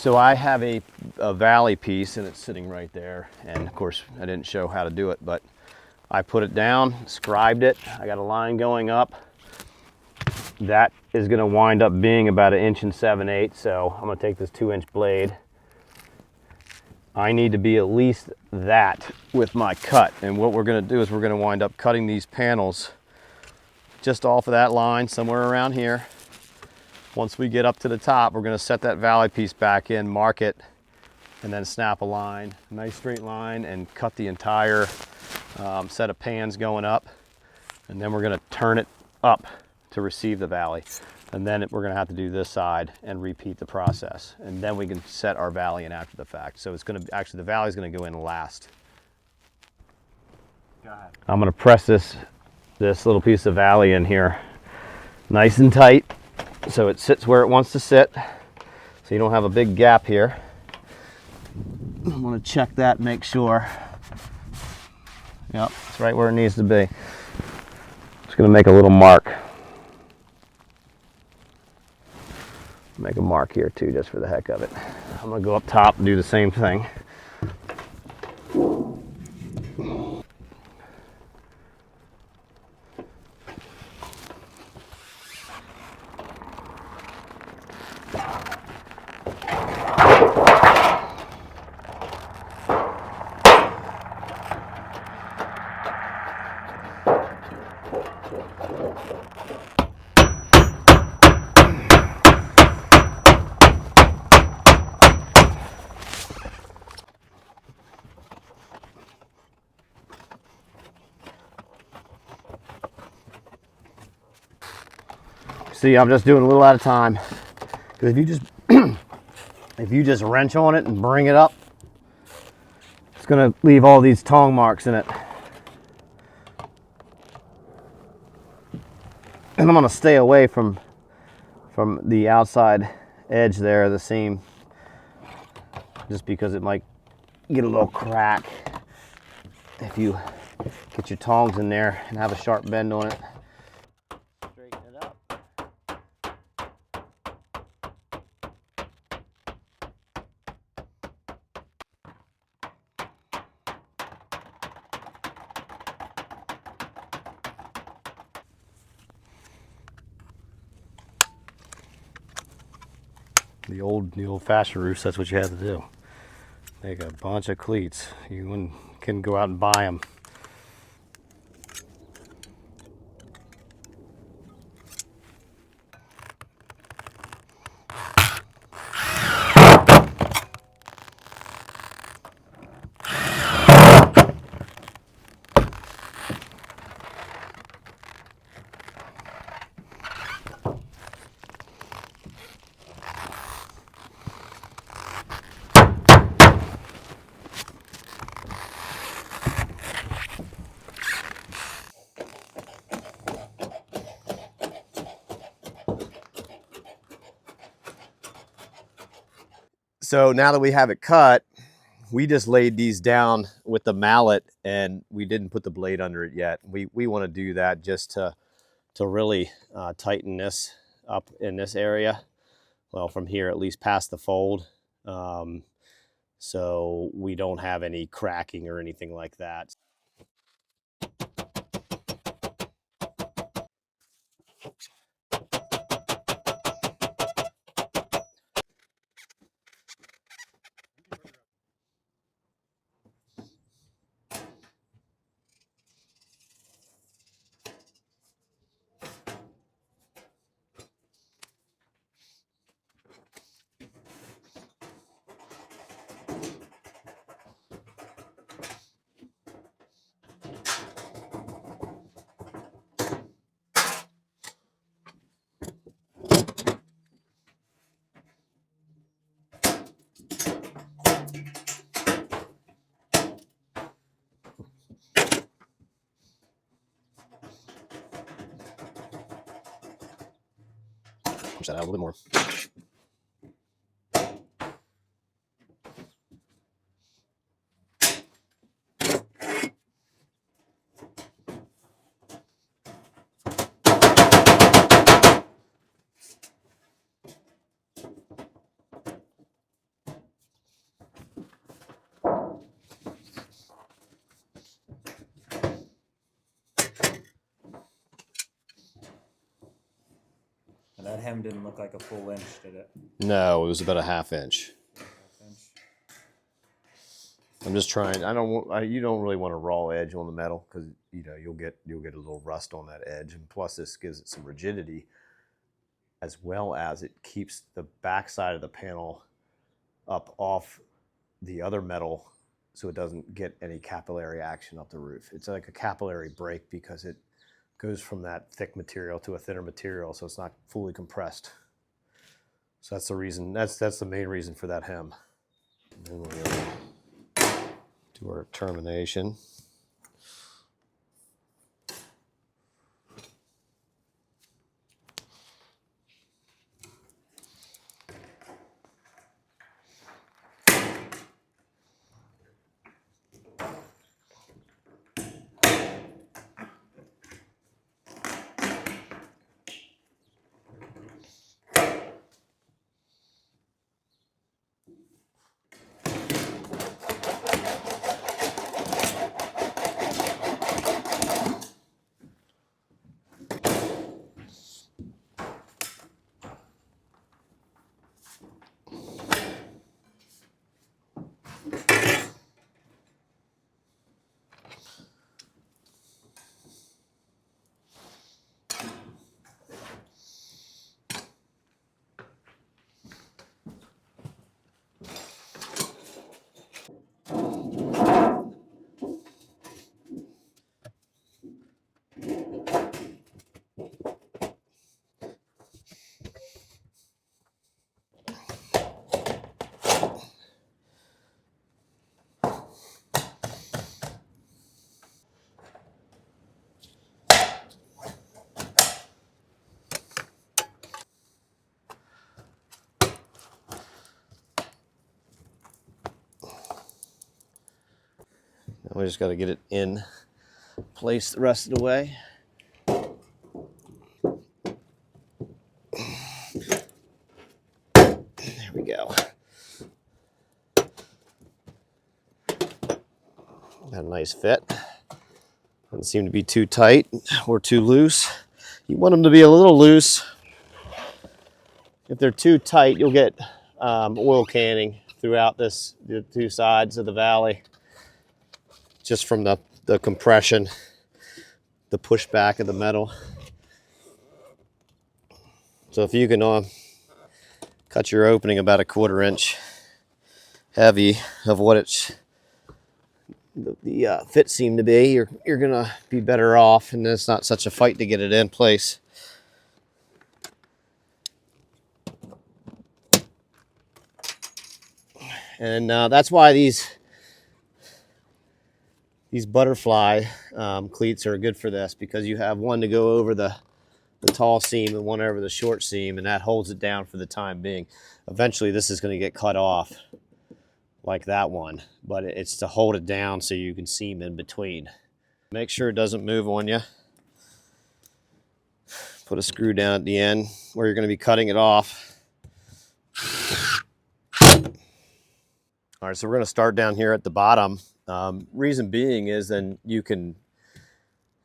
So I have a valley piece, and it's sitting right there. And of course, I didn't show how to do it, but I put it down, scribed it. I got a line going up. That is going to wind up being about 1 7/8 inches. So I'm going to take this 2-inch blade. I need to be at least that with my cut. And what we're going to do is we're going to wind up cutting these panels just off of that line, somewhere around here. Once we get up to the top, we're going to set that valley piece back in, mark it, and then snap a line, a nice straight line, and cut the entire set of pans going up. And then we're going to turn it up to receive the valley. And then we're going to have to do this side and repeat the process. And then we can set our valley in after the fact. So it's going to, actually the valley is going to go in last. Go ahead. I'm going to press this little piece of valley in here nice and tight, so it sits where it wants to sit, so you don't have a big gap here. I'm going to check that, make sure. Yep, it's right where it needs to be. Just going to make a little mark. Make a mark here too, just for the heck of it. I'm going to go up top and do the same thing. See, I'm just doing a little at a time, because if you just if you just wrench on it and bring it up, it's going to leave all these tong marks in it. And I'm going to stay away from the outside edge there, the seam, just because it might get a little crack if you get your tongs in there and have a sharp bend on it. Straighten it up. The old fashioned roofs, that's what you had to do. Make a bunch of cleats. You can go out and buy them. So now that we have it cut, we just laid these down with the mallet, and we didn't put the blade under it yet. We want to do that just to really tighten this up in this area. Well, from here at least past the fold, so we don't have any cracking or anything like that. Push that out a little bit more. That hem didn't look like a full inch, did it? No, it was about a ½ inch. Half inch. I'm just trying. You don't really want a raw edge on the metal because you'll get a little rust on that edge, and plus this gives it some rigidity, as well as it keeps the back side of the panel up off the other metal, so it doesn't get any capillary action up the roof. It's like a capillary break because it goes from that thick material to a thinner material, so it's not fully compressed. So that's the reason. That's the main reason for that hem. And then we'll do our termination. Now we just got to get it in place the rest of the way. There we go. Got a nice fit. Doesn't seem to be too tight or too loose. You want them to be a little loose. If they're too tight, you'll get oil canning throughout the two sides of the valley, just from the compression, the pushback of the metal. So if you can cut your opening about a 1/4 inch heavy of what the fit seemed to be, you're gonna be better off, and it's not such a fight to get it in place. And that's why these butterfly cleats are good for this, because you have one to go over the tall seam and one over the short seam, and that holds it down for the time being. Eventually this is going to get cut off like that one, but it's to hold it down so you can seam in between. Make sure it doesn't move on you. Put a screw down at the end where you're going to be cutting it off. All right, so we're going to start down here at the bottom. Reason being is then you can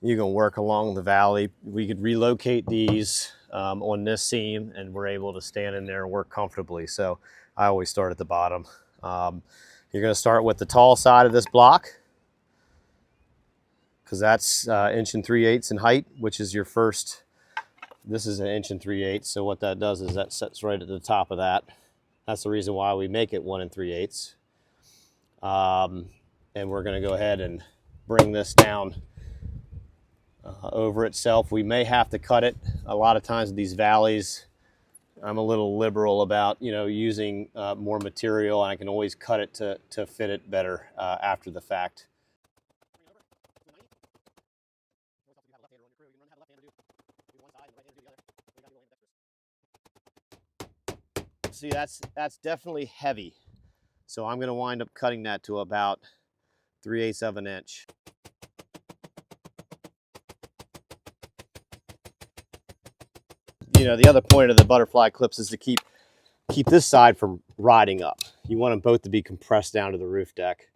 work along the valley. We could relocate these on this seam, and we're able to stand in there and work comfortably. So I always start at the bottom. You're going to start with the tall side of this block, because that's 1 3/8 in height, which is your first. This is 1 3/8. So what that does is that sets right at the top of that. That's the reason why we make it 1 3/8. And we're going to go ahead and bring this down over itself. We may have to cut it. A lot of times in these valleys, I'm a little liberal about using more material, and I can always cut it to fit it better after the fact. See, that's definitely heavy, so I'm going to wind up cutting that to about 3/8 of an inch. The other point of the butterfly clips is to keep this side from riding up. You want them both to be compressed down to the roof deck.